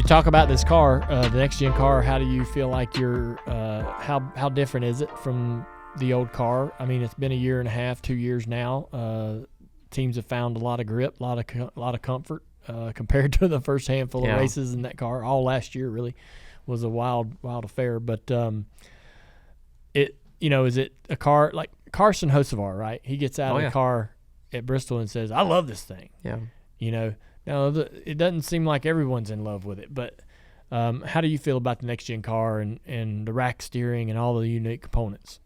you talk about this car, the next-gen car, how do you feel like you're how different is it from the old car? I mean, it's been a year and a half, 2 years now. Teams have found a lot of grip, a lot of comfort compared to the first handful of races in that car. All last year really was a wild affair. But is it a car like Carson Hocevar, right? He gets out of the car at Bristol and says, "I love this thing." Yeah. Now it doesn't seem like everyone's in love with it, but how do you feel about the next gen car and the rack steering and all the unique components?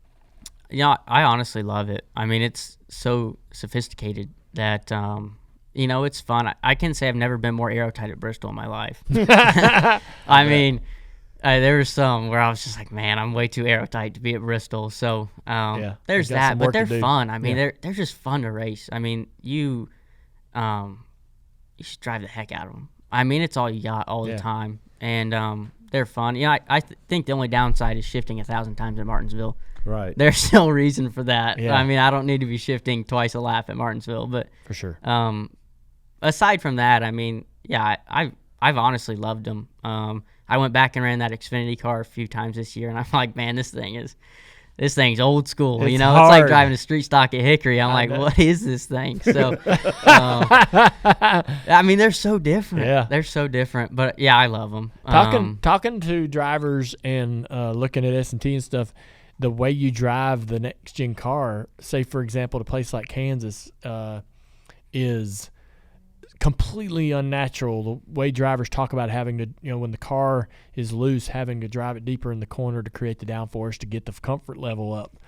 Yeah, I honestly love it. I mean, it's so sophisticated that it's fun. I can say I've never been more aerotight at Bristol in my life. I mean, there was some where I was just like, man, I'm way too aerotight to be at Bristol. So there's that, but they're fun. I mean, they're just fun to race. I mean, you should drive the heck out of them. I mean, it's all you got all the time, and they're fun. I think the only downside is shifting 1,000 times at Martinsville. Right. There's no reason for that. Yeah. I mean, I don't need to be shifting twice a lap at Martinsville, but for sure. Aside from that, I mean, I've honestly loved them. I went back and ran that Xfinity car a few times this year, and I'm like, man, this thing's old school. It's it's hard. like driving a street stock at Hickory. I'm like, what is this thing? So, I mean, they're so different. Yeah. They're so different, but I love them. Talking to drivers and looking at S&T and stuff, the way you drive the next gen car, say for example, a place like Kansas, is completely unnatural. The way drivers talk about having to, when the car is loose, having to drive it deeper in the corner to create the downforce to get the comfort level up.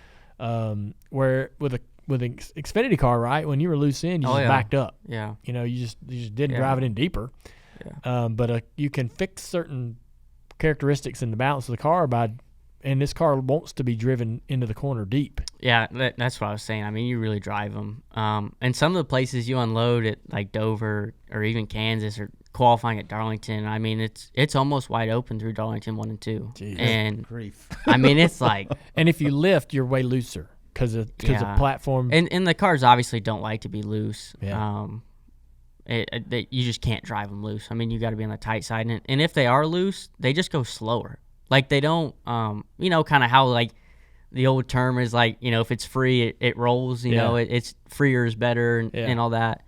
Where with an Xfinity car, right, when you were loose in, you just backed up. Yeah. You just didn't drive it in deeper. Yeah. But you can fix certain characteristics in the balance of the car and this car wants to be driven into the corner deep. Yeah, that's what I was saying. I mean, you really drive them. And some of the places you unload at, like Dover or even Kansas or qualifying at Darlington, I mean, it's almost wide open through Darlington 1 and 2. Jeez, and grief. I mean, it's like... And if you lift, you're way looser because of platform. And the cars obviously don't like to be loose. Yeah. You just can't drive them loose. I mean, you got to be on the tight side. And if they are loose, they just go slower. Like they don't, kind of how like the old term is like, if it's free, it rolls, it's freer is better and all that.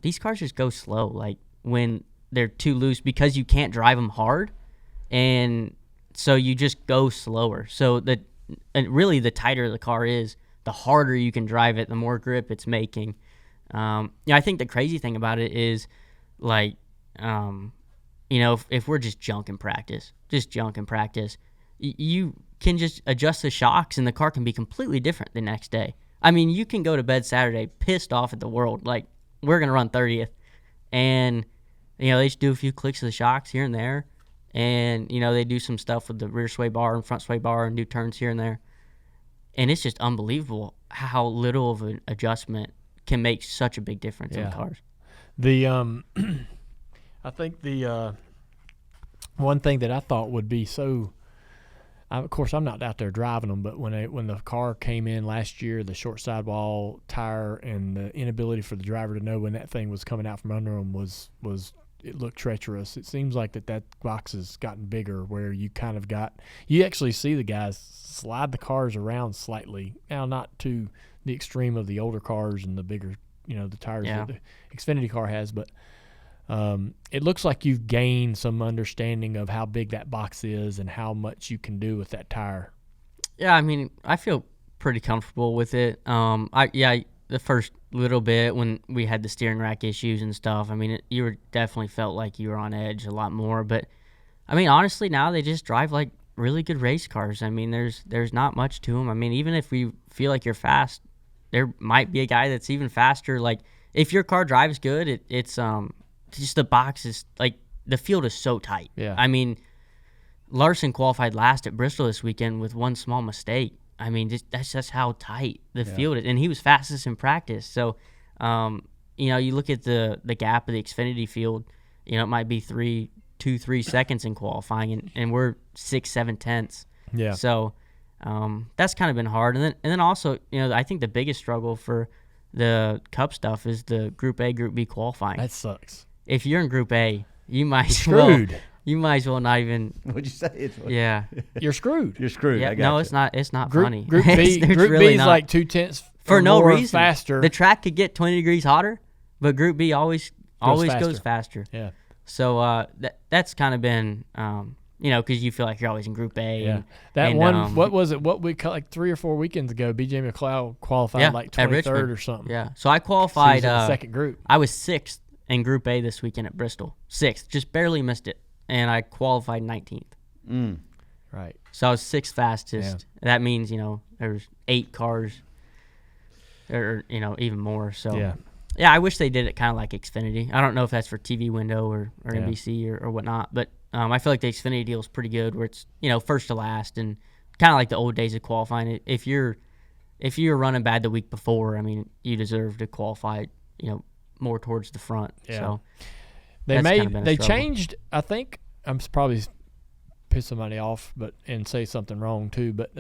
These cars just go slow. Like when they're too loose because you can't drive them hard. And so you just go slower. So really the tighter the car is, the harder you can drive it, the more grip it's making. I think the crazy thing about it is like, if we're just junk in practice, you can just adjust the shocks and the car can be completely different the next day. I mean, you can go to bed Saturday pissed off at the world, like, we're going to run 30th. And, they just do a few clicks of the shocks here and there. And, they do some stuff with the rear sway bar and front sway bar and do turns here and there. And it's just unbelievable how little of an adjustment can make such a big difference in cars. I think the one thing that I thought would be of course I'm not out there driving them, but when the car came in last year, the short sidewall tire and the inability for the driver to know when that thing was coming out from under them was it looked treacherous. It seems like that box has gotten bigger where you actually see the guys slide the cars around slightly. Now, not to the extreme of the older cars and the bigger, the tires that the Xfinity car has, but it looks like you've gained some understanding of how big that box is and how much you can do with that tire. Yeah, I mean, I feel pretty comfortable with it. The first little bit when we had the steering rack issues and stuff, I mean, you definitely felt like you were on edge a lot more. But, I mean, honestly, now they just drive like really good race cars. I mean, there's not much to them. I mean, even if we feel like you're fast, there might be a guy that's even faster. Like, if your car drives good, it's just the box is like the field is so tight. Yeah. I mean, Larson qualified last at Bristol this weekend with one small mistake. I mean, that's just how tight the field is, and he was fastest in practice. So, you look at the gap of the Xfinity field. It might be 3 seconds in qualifying, and we're 6-7 tenths. Yeah. So, that's kind of been hard, and then also, I think the biggest struggle for the Cup stuff is the Group A, Group B qualifying. That sucks. If you're in Group A, you might as well. You might as well not even. What'd you say? Yeah. You're screwed. You're screwed. Yeah. I got No, you. it's not. It's not Group, funny. Group B, There's Group really B is not. like 2/10 For or no more reason. faster. The track could get 20 degrees hotter, but Group B always goes faster. Yeah. So that's kind of been, because you feel like you're always in Group A. Yeah. And, That and, one, what was it? What we cut like 3 or 4 weekends ago, BJ McLeod qualified like at 23rd Richmond. or something. Yeah. So I So he qualified. was in the second group. I was 6th in Group A this weekend at Bristol. 6th. Just barely missed it. And I qualified 19th. Right. So I was 6th fastest. That means, there's 8 cars or, even more. So, yeah, I wish they did it kind of like Xfinity. I don't know if that's for TV window or NBC or whatnot. But I feel like the Xfinity deal is pretty good where it's, first to last and kind of like the old days of qualifying. If you're running bad the week before, I mean, you deserve to qualify, more towards the front. Yeah. So They changed, I think, I'm probably piss somebody off and say something wrong too, but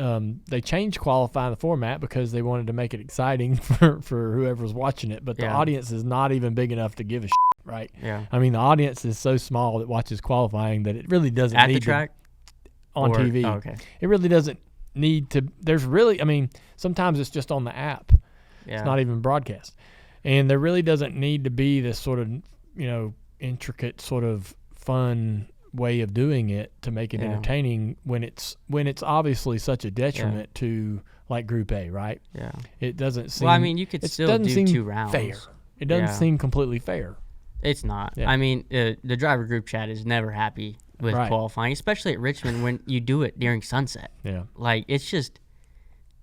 they changed qualifying the format because they wanted to make it exciting for whoever's watching it, but the audience is not even big enough to give a shit, right? Yeah. I mean, the audience is so small that watches qualifying that it really doesn't At need the track? on TV. Oh, okay. It really doesn't need to. There's really, I mean, sometimes it's just on the app. Yeah. It's not even broadcast. And there really doesn't need to be this sort of, intricate sort of fun way of doing it to make it entertaining when it's obviously such a detriment to like Group A, right? Yeah. It doesn't seem. Well, I mean, you could still do 2 rounds. Fair. It doesn't seem completely fair. It's not. Yeah. I mean, the driver group chat is never happy with qualifying, especially at Richmond when you do it during sunset. Yeah. Like, it's just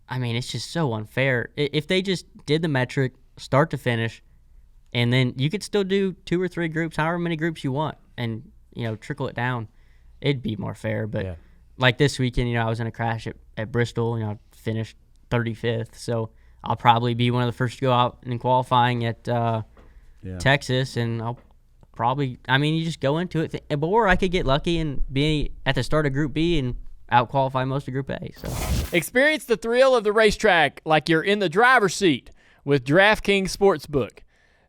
so unfair. If they just did the metric, start to finish, and then you could still do 2 or 3 groups, however many groups you want, and, trickle it down, it'd be more fair. But like this weekend, I was in a crash at Bristol, finished 35th. So I'll probably be one of the first to go out in qualifying at Texas, and I'll probably, you just go into it. Or I could get lucky and be at the start of Group B and out-qualify most of Group A. So Experience the thrill of the racetrack like you're in the driver's seat with DraftKings Sportsbook.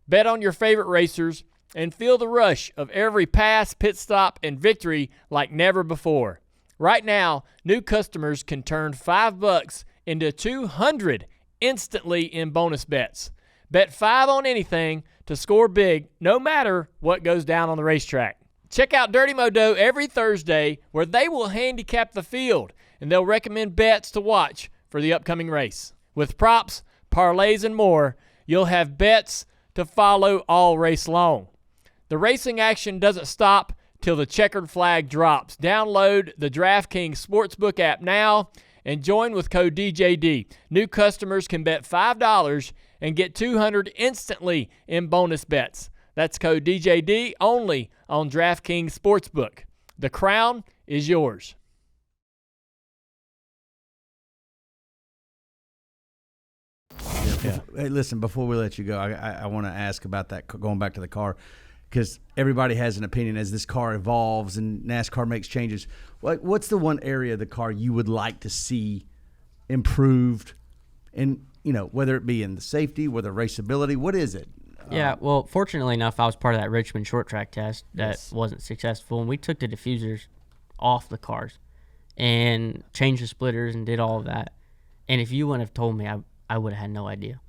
Bet on your favorite racers and feel the rush of every pass, pit stop, and victory like never before. Right now, new customers can turn $5 into $200 instantly in bonus bets. Bet 5 on anything to score big no matter what goes down on the racetrack. Check out Dirty Modo every Thursday where they will handicap the field and they'll recommend bets to watch for the upcoming race. With props, parlays, and more, you'll have bets to follow all race long. The racing action doesn't stop till the checkered flag drops. Download the DraftKings Sportsbook app now and join with code DJD. New customers can bet $5 and get $200 instantly in bonus bets. That's code DJD only on DraftKings Sportsbook. The crown is yours. Hey, listen, before we let you go, I want to ask about that, going back to the car, because everybody has an opinion as this car evolves and NASCAR makes changes. What's the one area of the car you would like to see improved, and whether it be in the safety, whether raceability, what is it? Yeah, well, fortunately enough, I was part of that Richmond short track test that wasn't successful, and we took the diffusers off the cars and changed the splitters and did all of that. And if you wouldn't have told me, I would have had no idea.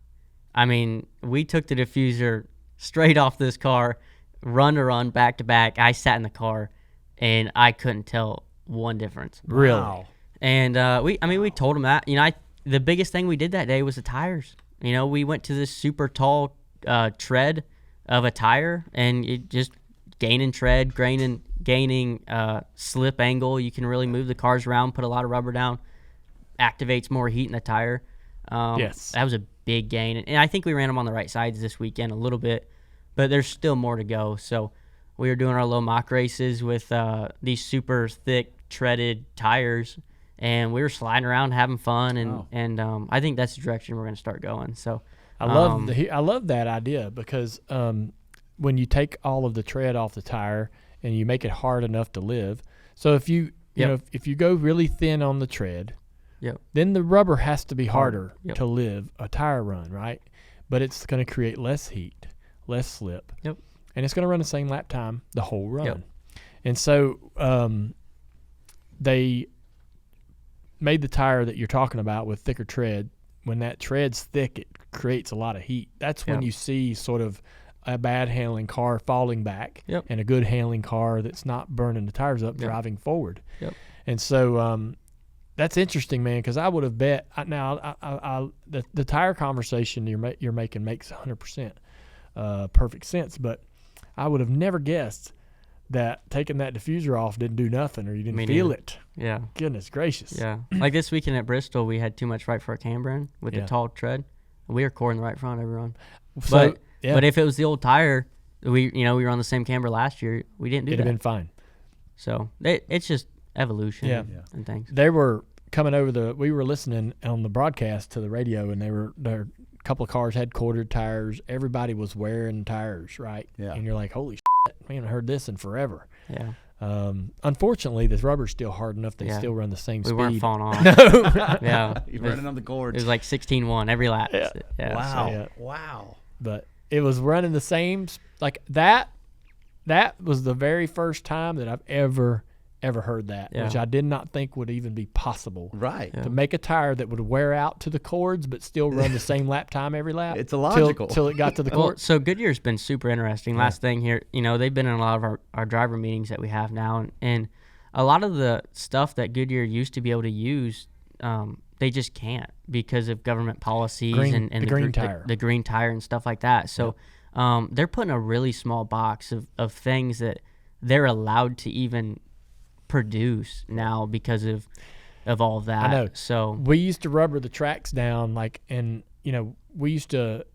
I mean, we took the diffuser straight off this car, run to run, back to back. I sat in the car, and I couldn't tell one difference. Really? Wow. And we told them that. The biggest thing we did that day was the tires. We went to this super tall tread of a tire, and it just gaining tread, gaining slip angle. You can really move the cars around, put a lot of rubber down, activates more heat in the tire. Yes. That was a big gain. And I think we ran them on the right sides this weekend a little bit, but there's still more to go. So we were doing our little mock races with these super thick treaded tires, and we were sliding around having fun, and I think that's the direction we're going to start going. So I love that idea because when you take all of the tread off the tire and you make it hard enough to live. So if you if you go really thin on the tread, then the rubber has to be harder to live a tire run, right? But it's going to create less heat, less slip, and it's going to run the same lap time the whole run. And so they made the tire that you're talking about with thicker tread. When that tread's thick, it creates a lot of heat. That's when you see sort of a bad handling car falling back and a good handling car that's not burning the tires up driving forward. And so that's interesting, man, because I would have bet now the tire conversation you're making makes 100% perfect sense, but I would have never guessed that taking that diffuser off didn't do nothing, or you didn't feel it. Yeah. Goodness gracious. Yeah. Like this weekend at Bristol, we had too much right for a camber in with the tall tread. We were coring the right front, everyone. So, but if it was the old tire, we were on the same camber last year, we didn't do that. It'd have been fine. So it's just evolution and things. They were coming over we were listening on the broadcast to the radio, and a couple of cars had quartered tires. Everybody was wearing tires, right? Yeah. And you're like, holy shit, we haven't heard this in forever. Yeah. Unfortunately, the rubber's still hard enough. They still run the same speed. We weren't falling off. No. Yeah. You're running on the cords. It was like 16-1 every lap. Yeah. Wow. Wow. But it was running the same, like that was the very first time that I've ever heard that, which I did not think would even be possible. Right. To make a tire that would wear out to the cords but still run the same lap time every lap. It's illogical. Till it got to the Well, cords. so Goodyear's been super interesting. Last thing here, they've been in a lot of our driver meetings that we have now, and a lot of the stuff that Goodyear used to be able to use, they just can't because of government policies and the green tire. The green tire and stuff like that. So they're putting a really small box of things that they're allowed to even produce now because of all of that. I know. So we used to rubber the tracks down, we used to,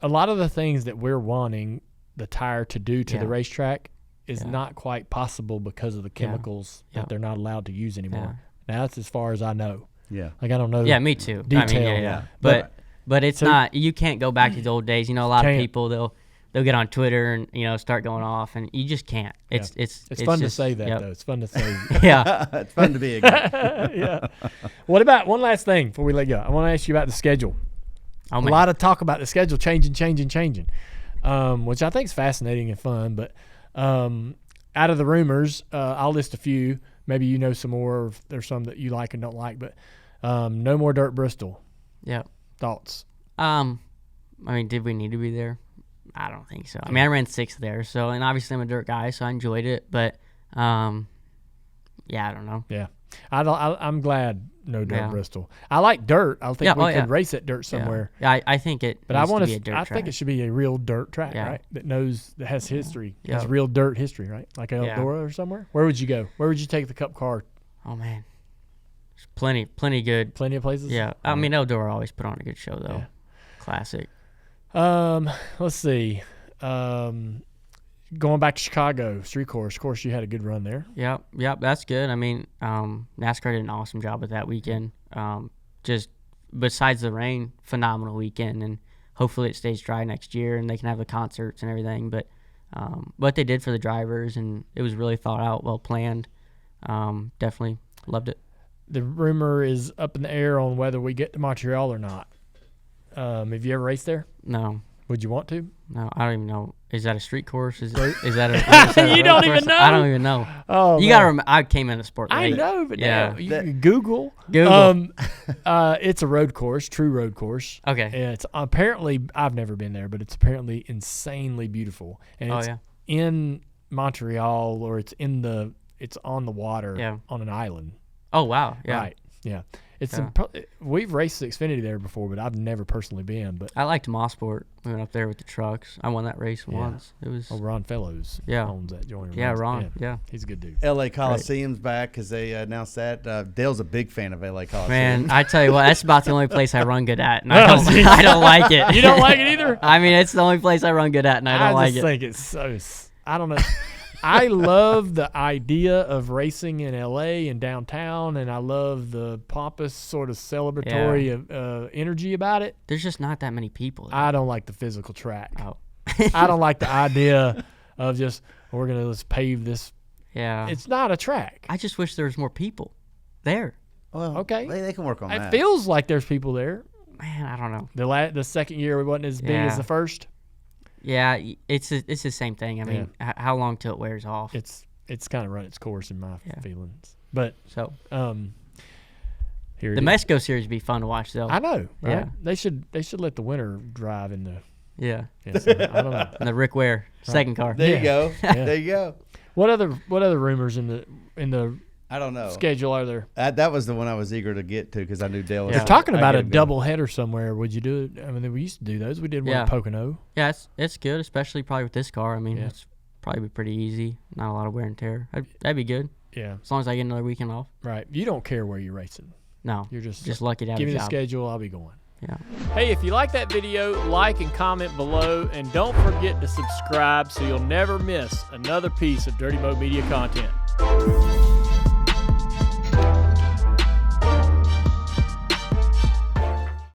a lot of the things that we're wanting the tire to do to the racetrack is not quite possible because of the chemicals that they're not allowed to use anymore. Now that's as far as I know. Yeah. Like I don't know. Yeah, me too. Detail. But it's not. You can't go back to the old days. A lot of people they'll get on Twitter and start going off, and you just can't. It's fun just, to say that though. It's fun to say. Yeah, it's fun to be a guy. Yeah. What about one last thing before we let you go? I want to ask you about the schedule. A lot of talk about the schedule changing, which I think is fascinating and fun. But out of the rumors, I'll list a few. Maybe you know some more. There's some that you like and don't like, but no more Dirt Bristol. Yeah. Thoughts? Did we need to be there? I don't think so. I ran 6th there, and obviously I'm a dirt guy, so I enjoyed it. But I don't know. Yeah, I'm glad no Dirt Bristol. I like dirt. I think we could race at dirt somewhere. Yeah, I think it. But needs to be a dirt track. think it should be a real dirt track, right? That has history. Yeah. Has real dirt history, right? Like Eldora or somewhere. Where would you go? Where would you take the Cup car? Oh man, there's plenty good. Plenty of places. Yeah, Eldora always put on a good show though. Yeah. Classic. Let's see. Going back to Chicago, street course. Of course, you had a good run there. Yep, that's good. NASCAR did an awesome job with that weekend. Just besides the rain, phenomenal weekend, and hopefully it stays dry next year and they can have the concerts and everything. But what they did for the drivers, and it was really thought out, well planned. Definitely loved it. The rumor is up in the air on whether we get to Montreal or not. Have you ever raced there? No. Would you want to? No, I don't even know. Is that a street course? Is that a you don't even know? I don't even know. Oh, you got to remember, I came into sport late. I know, but you can Google. It's a road course, true road course. Okay. It's apparently, I've never been there, but it's apparently insanely beautiful. And it's in Montreal, or it's on the water on an island. Oh, wow. Yeah. Right. Yeah. We've raced Xfinity there before, but I've never personally been. But I liked Mossport. We went up there with the trucks. I won that race once. It was Ron Fellows owns that joint. Yeah, Ron. Yeah, he's a good dude. LA Coliseum's back because they announced that. Dale's a big fan of LA Coliseum. Man, I tell you what, that's about the only place I run good at, and I don't like it. You don't like it either? It's the only place I run good at, and I don't like it. I just think it's so. I don't know. I love the idea of racing in LA and downtown, and I love the pompous sort of celebratory energy about it. There's just not that many people there. I don't like the physical track. Oh. I don't like the idea of just, we're going to let's pave this. Yeah. It's not a track. I just wish there was more people there. Well, okay. They can work on that. It feels like there's people there. Man, I don't know. The second year we wasn't as big as the first. Yeah, it's the same thing. How long till it wears off? it's kind of run its course in my feelings. But So here it the is. Mexico Series would be fun to watch, though. I know, right? Yeah. They should let the winner drive in the. Yeah. Yeah, so, I don't know. And the Rick Ware second car. There Yeah. you go. Yeah. There you go. What other rumors in the I don't know. schedule are there? That was the one I was eager to get to because I knew Dale was. Yeah. They're talking I about get a him going. double header somewhere. Would you do it? I mean, we used to do those. We did one Yeah. at Pocono. Yeah, it's good, especially probably with this car. I mean, Yeah. it's probably be pretty easy. Not a lot of wear and tear. That'd be good Yeah, as long as I get another weekend off. right. You don't care where you're racing. No, You're just lucky to have give a me the job. schedule. I'll be going. Yeah. Hey, if you like that video, like and comment below, and don't forget to subscribe so you'll never miss another piece of Dirty Mo Media content.